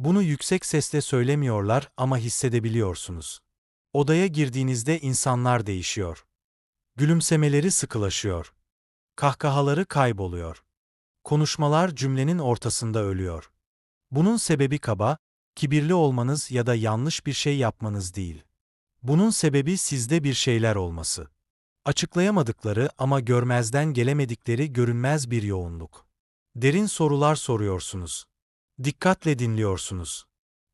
Bunu yüksek sesle söylemiyorlar ama hissedebiliyorsunuz. Odaya girdiğinizde insanlar değişiyor. Gülümsemeleri sıkılaşıyor. Kahkahaları kayboluyor. Konuşmalar cümlenin ortasında ölüyor. Bunun sebebi kaba, kibirli olmanız ya da yanlış bir şey yapmanız değil. Bunun sebebi sizde bir şeyler olması. Açıklayamadıkları ama görmezden gelemedikleri görünmez bir yoğunluk. Derin sorular soruyorsunuz. Dikkatle dinliyorsunuz.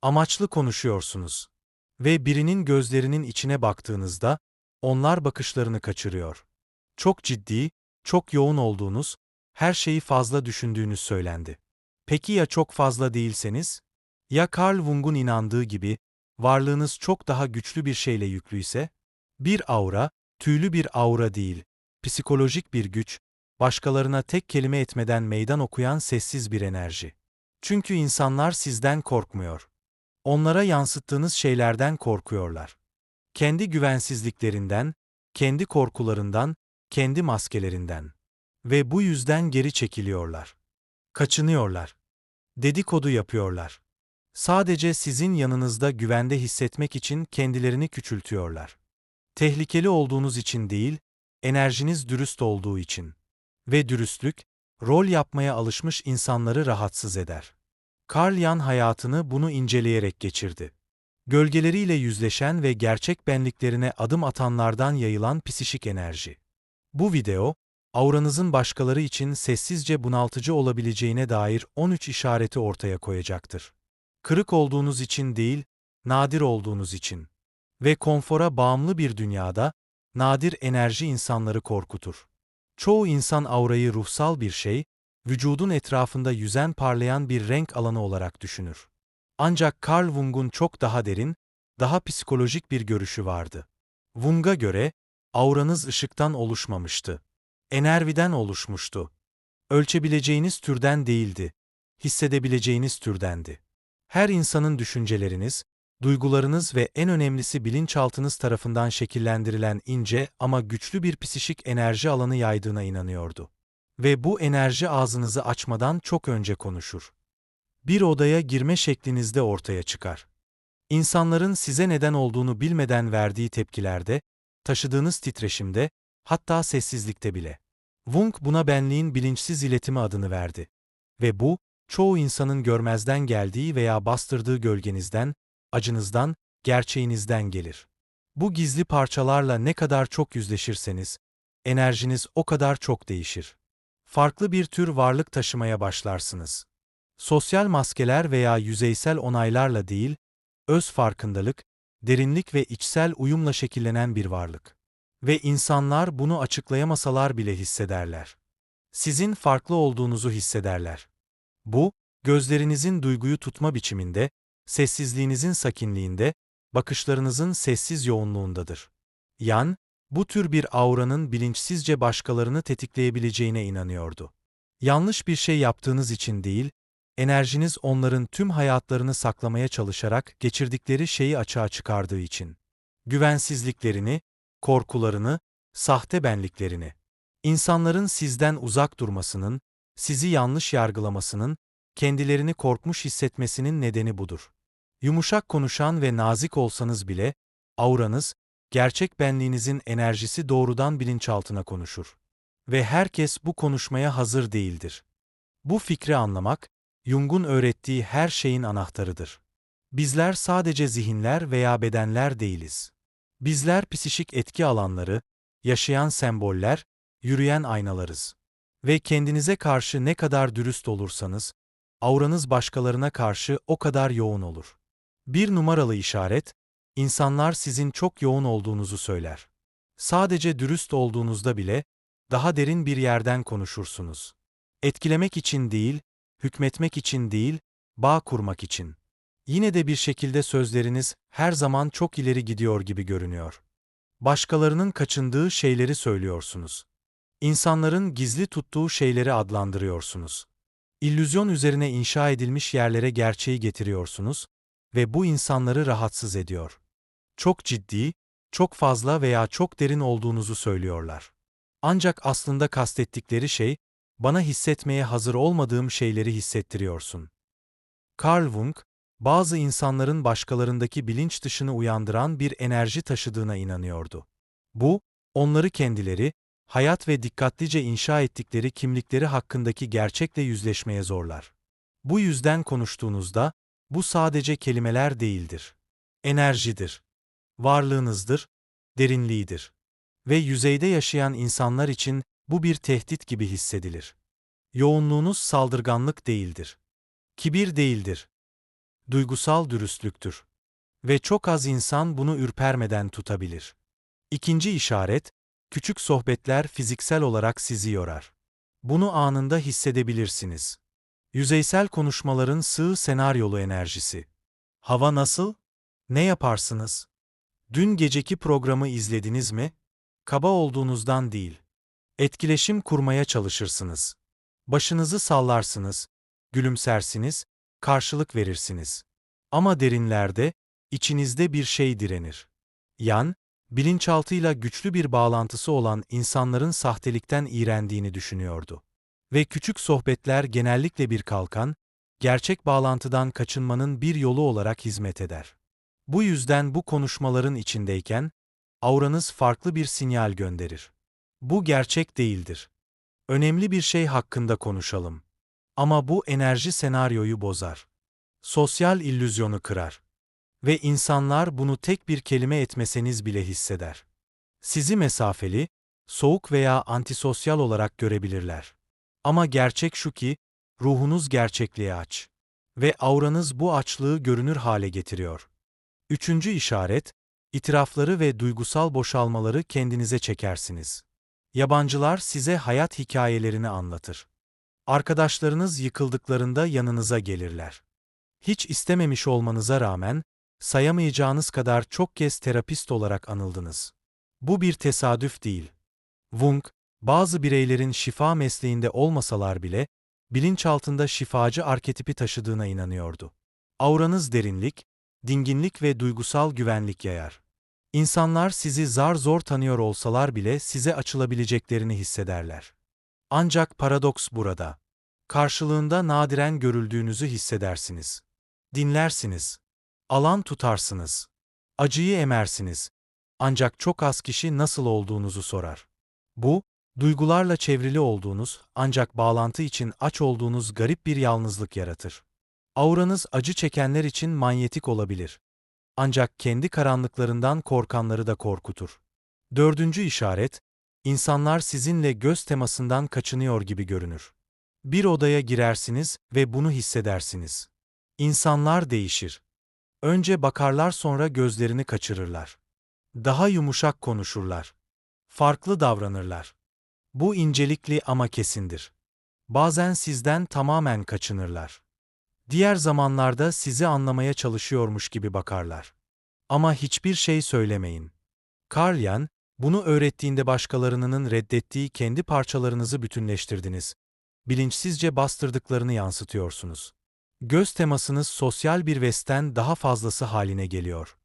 Amaçlı konuşuyorsunuz. Ve birinin gözlerinin içine baktığınızda, onlar bakışlarını kaçırıyor. Çok ciddi, çok yoğun olduğunuz, her şeyi fazla düşündüğünüz söylendi. Peki ya çok fazla değilseniz? Ya Carl Jung'un inandığı gibi, varlığınız çok daha güçlü bir şeyle yüklüyse? Bir aura, tüylü bir aura değil, psikolojik bir güç, başkalarına tek kelime etmeden meydan okuyan sessiz bir enerji. Çünkü insanlar sizden korkmuyor. Onlara yansıttığınız şeylerden korkuyorlar. Kendi güvensizliklerinden, kendi korkularından, kendi maskelerinden. Ve bu yüzden geri çekiliyorlar. Kaçınıyorlar. Dedikodu yapıyorlar. Sadece sizin yanınızda güvende hissetmek için kendilerini küçültüyorlar. Tehlikeli olduğunuz için değil, enerjiniz dürüst olduğu için. Ve dürüstlük, rol yapmaya alışmış insanları rahatsız eder. Carl Jung hayatını bunu inceleyerek geçirdi. Gölgeleriyle yüzleşen ve gerçek benliklerine adım atanlardan yayılan psişik enerji. Bu video, auranızın başkaları için sessizce bunaltıcı olabileceğine dair 13 işareti ortaya koyacaktır. Kırık olduğunuz için değil, nadir olduğunuz için. Ve konfora bağımlı bir dünyada, nadir enerji insanları korkutur. Çoğu insan aurayı ruhsal bir şey, vücudun etrafında yüzen parlayan bir renk alanı olarak düşünür. Ancak Carl Jung'un çok daha derin, daha psikolojik bir görüşü vardı. Jung'a göre, auranız ışıktan oluşmamıştı. Enerjiden oluşmuştu. Ölçebileceğiniz türden değildi. Hissedebileceğiniz türdendi. Her insanın düşünceleriniz, duygularınız ve en önemlisi bilinçaltınız tarafından şekillendirilen ince ama güçlü bir psişik enerji alanı yaydığına inanıyordu. Ve bu enerji ağzınızı açmadan çok önce konuşur. Bir odaya girme şeklinizde ortaya çıkar. İnsanların size neden olduğunu bilmeden verdiği tepkilerde, taşıdığınız titreşimde, hatta sessizlikte bile. Jung buna benliğin bilinçsiz iletimi adını verdi. Ve bu, çoğu insanın görmezden geldiği veya bastırdığı gölgenizden, acınızdan, gerçeğinizden gelir. Bu gizli parçalarla ne kadar çok yüzleşirseniz, enerjiniz o kadar çok değişir. Farklı bir tür varlık taşımaya başlarsınız. Sosyal maskeler veya yüzeysel onaylarla değil, öz farkındalık, derinlik ve içsel uyumla şekillenen bir varlık. Ve insanlar bunu açıklayamasalar bile hissederler. Sizin farklı olduğunuzu hissederler. Bu, gözlerinizin duyguyu tutma biçiminde, sessizliğinizin sakinliğinde, bakışlarınızın sessiz yoğunluğundadır. Yan, bu tür bir auranın bilinçsizce başkalarını tetikleyebileceğine inanıyordu. Yanlış bir şey yaptığınız için değil, enerjiniz onların tüm hayatlarını saklamaya çalışarak geçirdikleri şeyi açığa çıkardığı için. Güvensizliklerini, korkularını, sahte benliklerini. İnsanların sizden uzak durmasının, sizi yanlış yargılamasının, kendilerini korkmuş hissetmesinin nedeni budur. Yumuşak konuşan ve nazik olsanız bile, auranız, gerçek benliğinizin enerjisi doğrudan bilinçaltına konuşur. Ve herkes bu konuşmaya hazır değildir. Bu fikri anlamak, Jung'un öğrettiği her şeyin anahtarıdır. Bizler sadece zihinler veya bedenler değiliz. Bizler psişik etki alanları, yaşayan semboller, yürüyen aynalarız. Ve kendinize karşı ne kadar dürüst olursanız, auranız başkalarına karşı o kadar yoğun olur. Bir numaralı işaret, insanlar sizin çok yoğun olduğunuzu söyler. Sadece dürüst olduğunuzda bile, daha derin bir yerden konuşursunuz. Etkilemek için değil, hükmetmek için değil, bağ kurmak için. Yine de bir şekilde sözleriniz her zaman çok ileri gidiyor gibi görünüyor. Başkalarının kaçındığı şeyleri söylüyorsunuz. İnsanların gizli tuttuğu şeyleri adlandırıyorsunuz. İllüzyon üzerine inşa edilmiş yerlere gerçeği getiriyorsunuz ve bu insanları rahatsız ediyor. Çok ciddi, çok fazla veya çok derin olduğunuzu söylüyorlar. Ancak aslında kastettikleri şey, bana hissetmeye hazır olmadığım şeyleri hissettiriyorsun. Carl Jung, Bazı insanların başkalarındaki bilinç dışını uyandıran bir enerji taşıdığına inanıyordu. Bu, onları kendileri, hayat ve dikkatlice inşa ettikleri kimlikleri hakkındaki gerçekle yüzleşmeye zorlar. Bu yüzden konuştuğunuzda, bu sadece kelimeler değildir. Enerjidir. Varlığınızdır, derinliğidir. Ve yüzeyde yaşayan insanlar için bu bir tehdit gibi hissedilir. Yoğunluğunuz saldırganlık değildir. Kibir değildir. Duygusal dürüstlüktür. Ve çok az insan bunu ürpermeden tutabilir. İkinci işaret, küçük sohbetler fiziksel olarak sizi yorar. Bunu anında hissedebilirsiniz. Yüzeysel konuşmaların sığ senaryolu enerjisi. Hava nasıl? Ne yaparsınız? Dün geceki programı izlediniz mi? Kaba olduğunuzdan değil. Etkileşim kurmaya çalışırsınız. Başınızı sallarsınız, gülümsersiniz, karşılık verirsiniz. Ama derinlerde, içinizde bir şey direnir. Yan, bilinçaltıyla güçlü bir bağlantısı olan insanların sahtelikten iğrendiğini düşünüyordu. Ve küçük sohbetler genellikle bir kalkan, gerçek bağlantıdan kaçınmanın bir yolu olarak hizmet eder. Bu yüzden bu konuşmaların içindeyken, auranız farklı bir sinyal gönderir. Bu gerçek değildir. Önemli bir şey hakkında konuşalım. Ama bu enerji senaryoyu bozar. Sosyal illüzyonu kırar. Ve insanlar bunu tek bir kelime etmeseniz bile hisseder. Sizi mesafeli, soğuk veya antisosyal olarak görebilirler. Ama gerçek şu ki, ruhunuz gerçekliğe aç. Ve auranız bu açlığı görünür hale getiriyor. Üçüncü işaret, itirafları ve duygusal boşalmaları kendinize çekersiniz. Yabancılar size hayat hikayelerini anlatır. Arkadaşlarınız yıkıldıklarında yanınıza gelirler. Hiç istememiş olmanıza rağmen, sayamayacağınız kadar çok kez terapist olarak anıldınız. Bu bir tesadüf değil. Wung, bazı bireylerin şifa mesleğinde olmasalar bile, bilinçaltında şifacı arketipi taşıdığına inanıyordu. Auranız derinlik, dinginlik ve duygusal güvenlik yayar. İnsanlar sizi zar zor tanıyor olsalar bile size açılabileceklerini hissederler. Ancak paradoks burada. Karşılığında nadiren görüldüğünüzü hissedersiniz. Dinlersiniz. Alan tutarsınız. Acıyı emersiniz. Ancak çok az kişi nasıl olduğunuzu sorar. Bu, duygularla çevrili olduğunuz ancak bağlantı için aç olduğunuz garip bir yalnızlık yaratır. Auranız acı çekenler için manyetik olabilir. Ancak kendi karanlıklarından korkanları da korkutur. Dördüncü işaret, insanlar sizinle göz temasından kaçınıyor gibi görünür. Bir odaya girersiniz ve bunu hissedersiniz. İnsanlar değişir. Önce bakarlar sonra gözlerini kaçırırlar. Daha yumuşak konuşurlar. Farklı davranırlar. Bu incelikli ama kesindir. Bazen sizden tamamen kaçınırlar. Diğer zamanlarda sizi anlamaya çalışıyormuş gibi bakarlar. Ama hiçbir şey söylemeyin. Carl Jung, bunu öğrettiğinde başkalarının reddettiği kendi parçalarınızı bütünleştirdiniz. Bilinçsizce bastırdıklarını yansıtıyorsunuz. Göz temasınız sosyal bir vesten daha fazlası haline geliyor.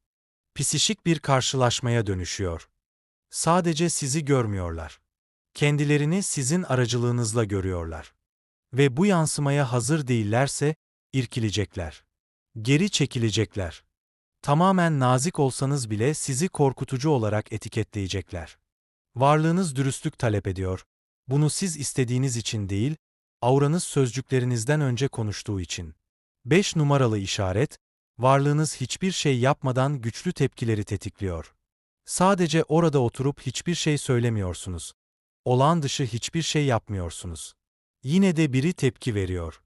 Psişik bir karşılaşmaya dönüşüyor. Sadece sizi görmüyorlar. Kendilerini sizin aracılığınızla görüyorlar. Ve bu yansımaya hazır değillerse, irkilecekler. Geri çekilecekler. Tamamen nazik olsanız bile sizi korkutucu olarak etiketleyecekler. Varlığınız dürüstlük talep ediyor. Bunu siz istediğiniz için değil, auranız sözcüklerinizden önce konuştuğu için. 5 numaralı işaret, varlığınız hiçbir şey yapmadan güçlü tepkileri tetikliyor. Sadece orada oturup hiçbir şey söylemiyorsunuz. Olağan dışı hiçbir şey yapmıyorsunuz. Yine de biri tepki veriyor.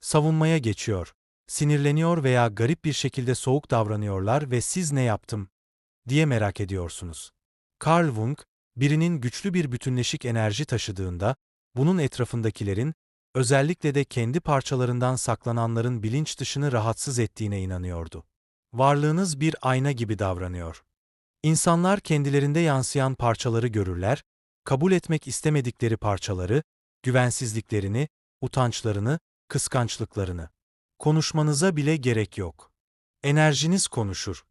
Savunmaya geçiyor. Sinirleniyor veya garip bir şekilde soğuk davranıyorlar ve siz ne yaptım diye merak ediyorsunuz. Carl Jung, birinin güçlü bir bütünleşik enerji taşıdığında, bunun etrafındakilerin, özellikle de kendi parçalarından saklananların bilinç dışını rahatsız ettiğine inanıyordu. Varlığınız bir ayna gibi davranıyor. İnsanlar kendilerinde yansıyan parçaları görürler, kabul etmek istemedikleri parçaları, güvensizliklerini, utançlarını, kıskançlıklarını. Konuşmanıza bile gerek yok. Enerjiniz konuşur.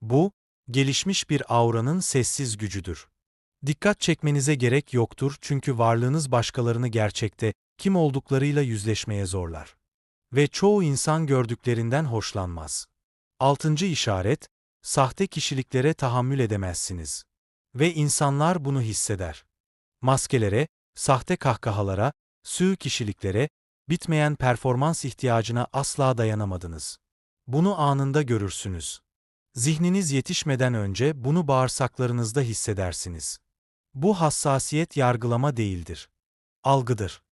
Bu, gelişmiş bir auranın sessiz gücüdür. Dikkat çekmenize gerek yoktur çünkü varlığınız başkalarını gerçekte, kim olduklarıyla yüzleşmeye zorlar. Ve çoğu insan gördüklerinden hoşlanmaz. Altıncı işaret, sahte kişiliklere tahammül edemezsiniz. Ve insanlar bunu hisseder. Maskelere, sahte kahkahalara, sığ kişiliklere, bitmeyen performans ihtiyacına asla dayanamadınız. Bunu anında görürsünüz. Zihniniz yetişmeden önce bunu bağırsaklarınızda hissedersiniz. Bu hassasiyet yargılama değildir. Algıdır.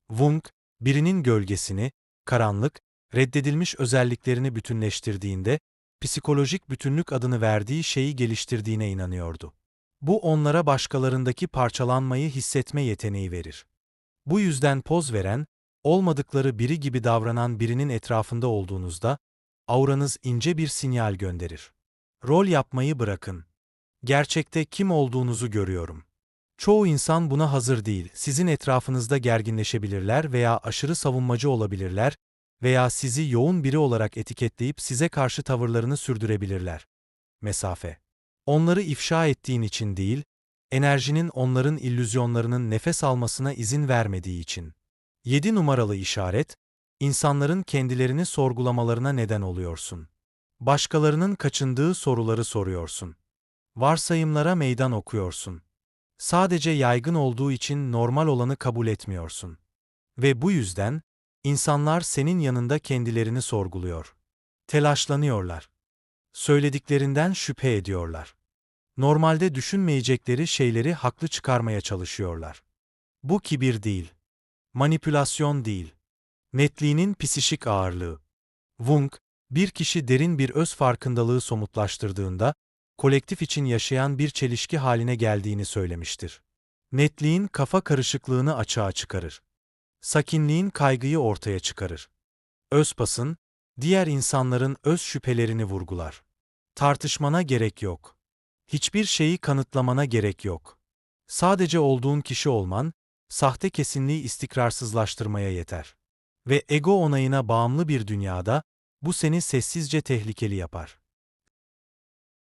Wung, birinin gölgesini, karanlık, reddedilmiş özelliklerini bütünleştirdiğinde, psikolojik bütünlük adını verdiği şeyi geliştirdiğine inanıyordu. Bu onlara başkalarındaki parçalanmayı hissetme yeteneği verir. Bu yüzden poz veren, olmadıkları biri gibi davranan birinin etrafında olduğunuzda, auranız ince bir sinyal gönderir. Rol yapmayı bırakın. Gerçekte kim olduğunuzu görüyorum. Çoğu insan buna hazır değil. Sizin etrafınızda gerginleşebilirler veya aşırı savunmacı olabilirler veya sizi yoğun biri olarak etiketleyip size karşı tavırlarını sürdürebilirler. Mesafe. Onları ifşa ettiğin için değil, enerjinin onların illüzyonlarının nefes almasına izin vermediği için. 7 numaralı işaret, insanların kendilerini sorgulamalarına neden oluyorsun. Başkalarının kaçındığı soruları soruyorsun. Varsayımlara meydan okuyorsun. Sadece yaygın olduğu için normal olanı kabul etmiyorsun. Ve bu yüzden, insanlar senin yanında kendilerini sorguluyor. Telaşlanıyorlar. Söylediklerinden şüphe ediyorlar. Normalde düşünmeyecekleri şeyleri haklı çıkarmaya çalışıyorlar. Bu kibir değil. Manipülasyon değil. Netliğinin psişik ağırlığı. Wung, bir kişi derin bir öz farkındalığı somutlaştırdığında, kolektif için yaşayan bir çelişki haline geldiğini söylemiştir. Netliğin kafa karışıklığını açığa çıkarır. Sakinliğin kaygıyı ortaya çıkarır. Özpasın, diğer insanların öz şüphelerini vurgular. Tartışmana gerek yok. Hiçbir şeyi kanıtlamana gerek yok. Sadece olduğun kişi olman, sahte kesinliği istikrarsızlaştırmaya yeter. Ve ego onayına bağımlı bir dünyada, bu seni sessizce tehlikeli yapar.